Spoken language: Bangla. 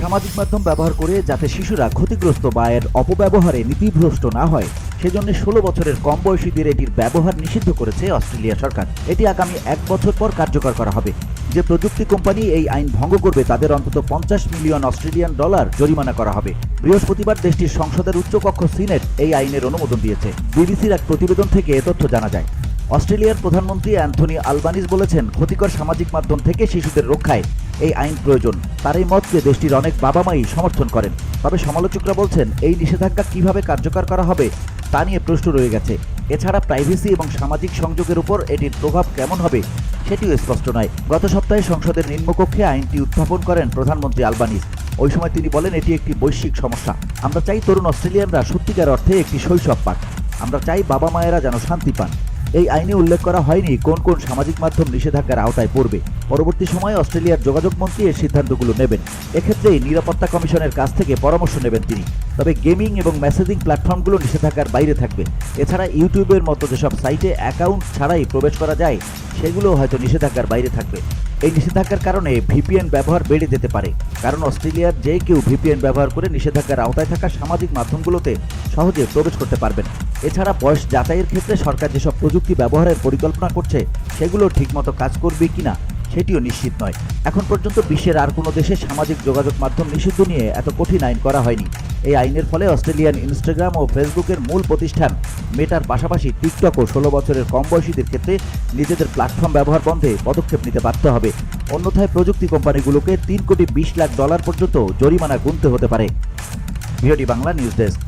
সামাজিক মাধ্যম ব্যবহার করে যাতে শিশুরা ক্ষতিগ্রস্ত বা এর অপব্যবহারে নীতিভ্রষ্ট না হয় সেজন্য ১৬ বছরের কম বয়সীদের এটির ব্যবহার নিষিদ্ধ করেছে অস্ট্রেলিয়া সরকার। এটি আগামী ১ বছর পর কার্যকর করা হবে। যে প্রযুক্তি কোম্পানি এই আইন ভঙ্গ করবে তাদের অন্তত ৫০ মিলিয়ন অস্ট্রেলিয়ান ডলার জরিমানা করা হবে। বৃহস্পতিবার দেশটির সংসদের উচ্চকক্ষ সিনেট এই আইনের অনুমোদন দিয়েছে। বিবিসির এক প্রতিবেদন থেকে এ তথ্য জানা যায়। অস্ট্রেলিয়ার প্রধানমন্ত্রী অ্যান্থনি আলবানিজ বলেছেন, ক্ষতিকর সামাজিক মাধ্যম থেকে শিশুদের রক্ষায় এই আইন প্রয়োজন। তার এই মতকে দেশটির অনেক বাবা মাই সমর্থন করেন। তবে সমালোচকরা বলছেন, এই নিষেধাজ্ঞা কিভাবে কার্যকর করা হবে তা নিয়ে প্রশ্ন রয়ে গেছে। এছাড়া প্রাইভেসি এবং সামাজিক সংযোগের উপর এটির প্রভাব কেমন হবে সেটিও স্পষ্ট নয়। গত সপ্তাহে সংসদের নিম্নকক্ষে আইনটি উত্থাপন করেন প্রধানমন্ত্রী আলবানিজ। ওই সময় তিনি বলেন, এটি একটি বৈশ্বিক সমস্যা। আমরা চাই তরুণ অস্ট্রেলিয়ানরা সত্যিকার অর্থে একটি শৈশব পাক। আমরা চাই বাবা মায়েরা যেন শান্তি পান। এই আইনে উল্লেখ করা হয়নি কোন কোন সামাজিক মাধ্যম নিষেধাজ্ঞার আওতায় পড়বে। পরবর্তী সময়ে অস্ট্রেলিয়ার যোগাযোগ মন্ত্রী এর সিদ্ধান্তগুলো নেবেন। এক্ষেত্রেই নিরাপত্তা কমিশনের কাছ থেকে পরামর্শ নেবেন তিনি। তবে গেমিং এবং মেসেজিং প্ল্যাটফর্মগুলো নিষেধাজ্ঞার বাইরে থাকবে। এছাড়া ইউটিউবের মতো যেসব সাইটে অ্যাকাউন্ট ছাড়াই প্রবেশ করা যায় সেগুলো হয়তো নিষেধাজ্ঞার বাইরে থাকবে। এই নিষেধাজ্ঞার কারণে ভিপিএন ব্যবহার বেড়ে যেতে পারে, কারণ অস্ট্রেলিয়ার যে কেউ ভিপিএন ব্যবহার করে নিষেধাজ্ঞার আওতায় থাকা সামাজিক মাধ্যমগুলোতে সহজে প্রবেশ করতে পারবেন। এছাড়া বয়স যাচাইয়ের ক্ষেত্রে সরকার যেসব প্রযুক্তি ব্যবহারের পরিকল্পনা করছে সেগুলো ঠিকমতো কাজ করবে কিনা সেটিও নিশ্চিত নয়। এখন পর্যন্ত বিশ্বের আর কোনো দেশে সামাজিক যোগাযোগ মাধ্যম নিষিদ্ধ নিয়ে এত কঠিন আইন করা হয়নি। এই আইনের ফলে অস্ট্রেলিয়ান ইনস্টাগ্রাম ও ফেসবুকের মূল প্রতিষ্ঠান মেটার পাশাপাশি টিকটকও ১৬ বছরের কম বয়সীদের ক্ষেত্রে নিজেদের প্ল্যাটফর্ম ব্যবহার বন্ধে পদক্ষেপ নিতে বাধ্য হবে। অন্যথায় প্রযুক্তি কোম্পানিগুলোকে $3.20 কোটি পর্যন্ত জরিমানা গুনতে হতে পারে। VOD Bangla news desk.